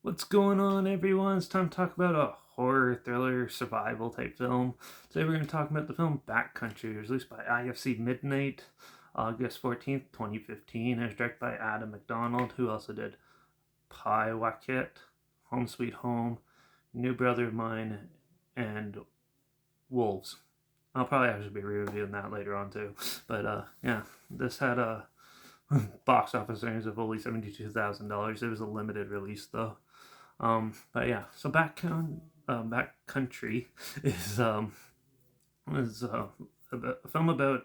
What's going on, everyone? It's time to talk about a horror, thriller, survival type film. Today we're going to talk about the film Backcountry, released by IFC Midnight, August 14th, 2015. It was directed by Adam McDonald, who also did Pie Wacket, Home Sweet Home, New Brother of Mine, and Wolves. I'll probably actually be reviewing that later on too. But yeah, this had a box office earnings of only $72,000. It was a limited release though. But yeah, so Backcountry is a film about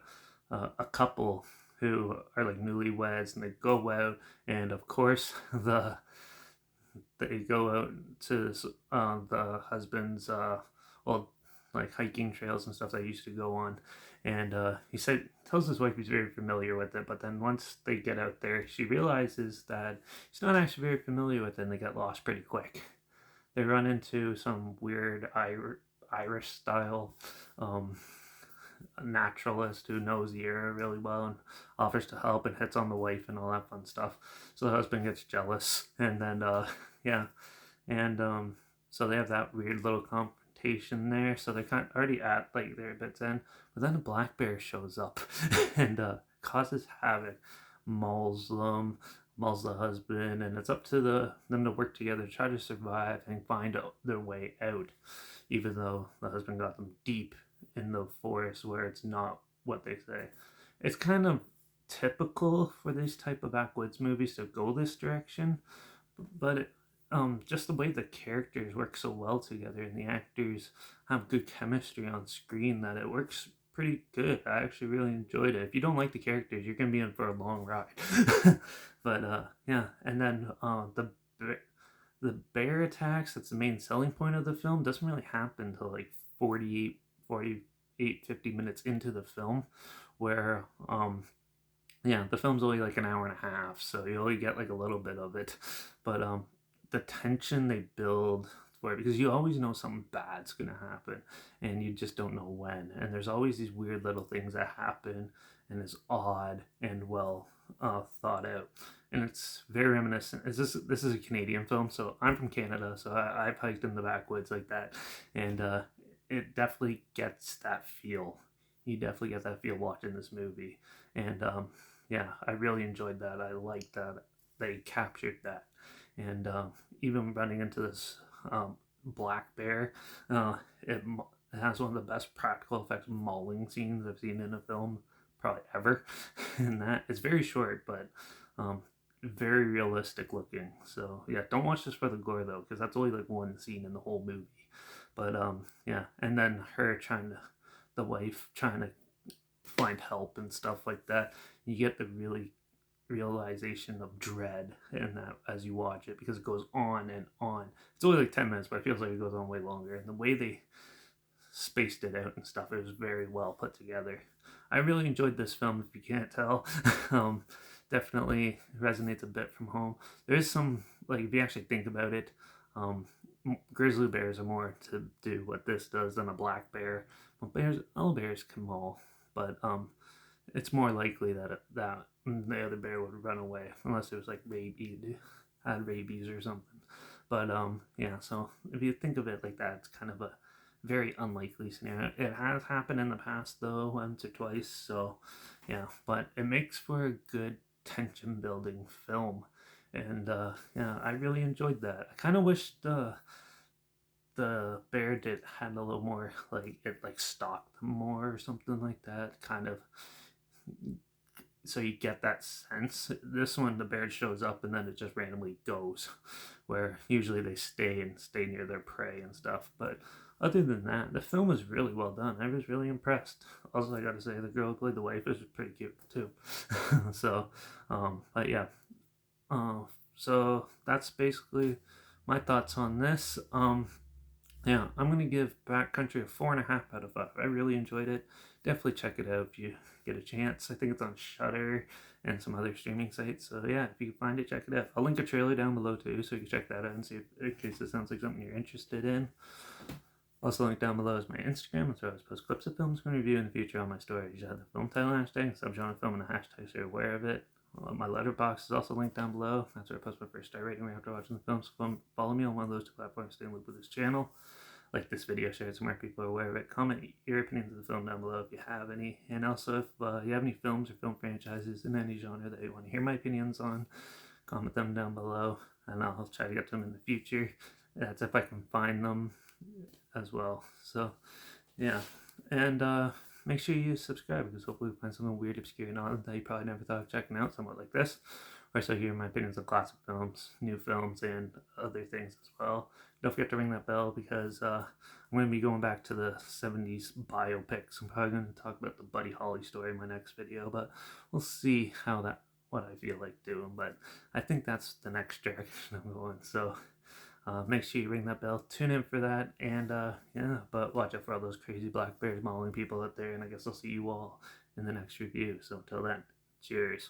a couple who are like newlyweds, and they go out, and of course they go out to the husband's well, like hiking trails and stuff that he used to go on, and he said tells his wife he's very familiar with it, but then once they get out there, she realizes that he's not actually very familiar with it, and they get lost pretty quick. They run into some weird Irish style um, naturalist who knows the area really well and offers to help and hits on the wife and all that fun stuff. So the husband gets jealous, and then yeah, and so they have that weird little confrontation there. So they're kind of already at like their bits end, but then a black bear shows up and causes havoc, mauls them, mauls the husband, and it's up to them to work together to try to survive and find their way out, even though the husband got them deep in the forest where it's not what they say. It's kind of typical for these type of backwoods movies to go this direction, but just the way the characters work so well together and the actors have good chemistry on screen, that it works pretty good. I actually really enjoyed it. If you don't like the characters, you're gonna be in for a long ride. But yeah, and then the bear attacks, that's the main selling point of the film, doesn't really happen until like 50 minutes into the film, where yeah, the film's only like an hour and a half, so you only get like a little bit of it. But the tension they build for it, because you always know something bad's gonna happen, and you just don't know when. And there's always these weird little things that happen, and it's odd and well thought out. And it's very reminiscent. This is a Canadian film, so I'm from Canada, so I've hiked in the backwoods like that, and it definitely gets that feel. You definitely get that feel watching this movie, and yeah, I really enjoyed that. I liked that they captured that, and even running into this black bear, it has one of the best practical effects mauling scenes I've seen in a film probably ever. And that it's very short, but um, very realistic looking. So yeah, don't watch this for the gore though, because that's only like one scene in the whole movie. But yeah, and then the wife trying to find help and stuff like that. You get the really realization of dread in that as you watch it, because it goes on and on. It's only like 10 minutes, but it feels like it goes on way longer. And the way they spaced it out and stuff, it was very well put together. I really enjoyed this film, if you can't tell. um, Definitely resonates a bit from home. There is some, like, if you actually think about it, um, grizzly bears are more to do what this does than a black bear. Well, all bears can maul, but it's more likely that the other bear would run away unless it was like had rabies or something. But yeah, so if you think of it like that, it's kind of a very unlikely scenario. It has happened in the past though, once or twice. So yeah, but it makes for a good tension building film, and yeah, I really enjoyed that. I kind of wish the bear did had a little more, like it like stalked them more or something like that, kind of, so you get that sense. This one, the bear shows up and then it just randomly goes, where usually they stay near their prey and stuff. But other than that, the film was really well done. I was really impressed. Also, I gotta say, the girl who played the wife is pretty cute too. So, but yeah, uh, so that's basically my thoughts on this. Yeah, I'm gonna give Backcountry a 4.5 out of 5. I really enjoyed it. Definitely check it out if you get a chance. I think it's on Shutter and some other streaming sites. So yeah, if you can find it, check it out. I'll link a trailer down below too, so you can check that out and see if, in case it sounds like something you're interested in. Also, link down below is my Instagram. That's where I always post clips of films I'm going to review in the future on my stories. You have the film title hashtag, subgenre film, and the hashtag so you're aware of it. My Letterbox is also linked down below. That's where I post my first star rating right after watching the film. So come follow me on one of those two platforms. Stay in loop with this channel. Like this video, share it so more people are aware of it. Comment your opinions of the film down below if you have any. And also, if you have any films or film franchises in any genre that you want to hear my opinions on, comment them down below, and I'll try to get to them in the future. That's if I can find them as well. So, yeah. And make sure you subscribe, because hopefully we find something weird, obscure, and that you probably never thought of checking out, somewhat like this. Or so hear my opinions on classic films, new films, and other things as well. Don't forget to ring that bell, because I'm going to be going back to the 70s biopics. I'm probably going to talk about the Buddy Holly story in my next video, but we'll see what I feel like doing. But I think that's the next direction I'm going. So make sure you ring that bell, tune in for that, and yeah, but watch out for all those crazy black bears mauling people out there, and I guess I'll see you all in the next review. So until then, cheers.